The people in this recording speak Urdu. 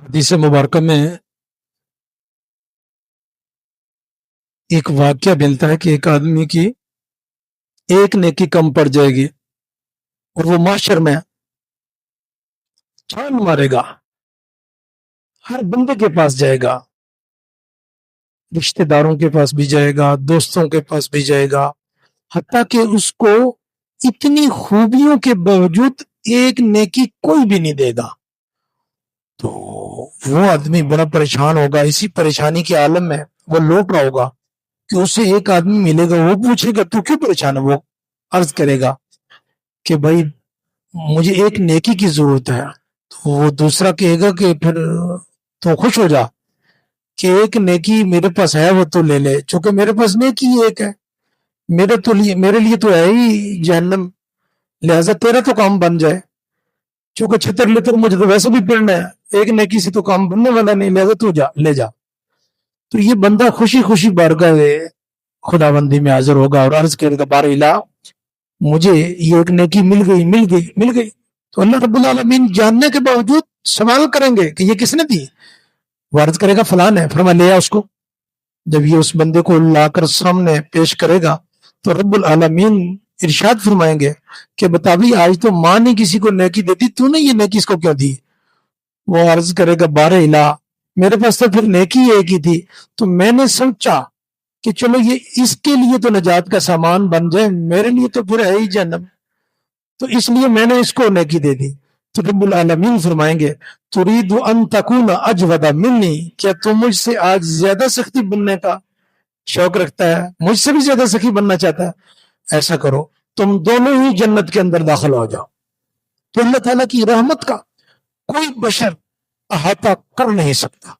حدیث مبارکہ میں ایک واقعہ ملتا ہے کہ ایک آدمی کی ایک نیکی کم پڑ جائے گی اور وہ معاشر میں چھان مارے گا، ہر بندے کے پاس جائے گا، رشتہ داروں کے پاس بھی جائے گا، دوستوں کے پاس بھی جائے گا، حتیٰ کہ اس کو اتنی خوبیوں کے باوجود ایک نیکی کوئی بھی نہیں دے گا تو وہ آدمی بڑا پریشان ہوگا۔ اسی پریشانی کے عالم میں وہ لوٹ رہا ہوگا کہ اسے ایک آدمی ملے گا، وہ پوچھے گا تو کیوں پریشان ہے؟ وہ عرض کرے گا کہ بھائی مجھے ایک نیکی کی ضرورت ہے۔ تو وہ دوسرا کہے گا کہ پھر تو خوش ہو جا کہ ایک نیکی میرے پاس ہے وہ تو لے لے، چونکہ میرے پاس نیکی ایک ہے، میرے لیے تو ہے ہی جہنم، لہذا تیرا تو کام بن جائے، چونکہ چھتر لتر مجھے تو ویسے بھی پڑھنا ہے، ایک نیکی سے تو کام بننے والا نہیں، لہذا تو لے جا۔ تو یہ بندہ خوشی خوشی بارگاہ خدا بندی میں حاضر ہوگا اور عرض کرے گا بار الہ مجھے یہ ایک نیکی مل گئی۔ تو اللہ رب العالمین جاننے کے باوجود سوال کریں گے کہ یہ کس نے دی؟ وہ عرض کرے گا فلان ہے، فرما لے آ اس کو۔ جب یہ اس بندے کو لا کر سامنے پیش کرے گا تو رب العالمین ارشاد فرمائیں گے کہ بتا بھی آج تو ماں نے کسی کو نیکی دیتی، تو نے یہ نیکی اس کو کیوں دی؟ وہ عرض کرے گا بار الہ میرے پاس تو پھر نیکی ایک ہی تھی، تو میں نے سوچا کہ چلو یہ اس کے لیے تو نجات کا سامان بن جائے، میرے لیے تو پھر ہے ہی جہنم، تو اس لیے میں نے اس کو نیکی دے دی۔ تو رب العالمین فرمائیں گے ترید ان تکون اجود منی، کیا تم مجھ سے آج زیادہ سختی بننے کا شوق رکھتا ہے، مجھ سے بھی زیادہ سخی بننا چاہتا ہے؟ ایسا کرو تم دونوں ہی جنت کے اندر داخل ہو جاؤ۔ تو اللہ تعالیٰ کی رحمت کا کوئی بشر احاطہ کر نہیں سکتا۔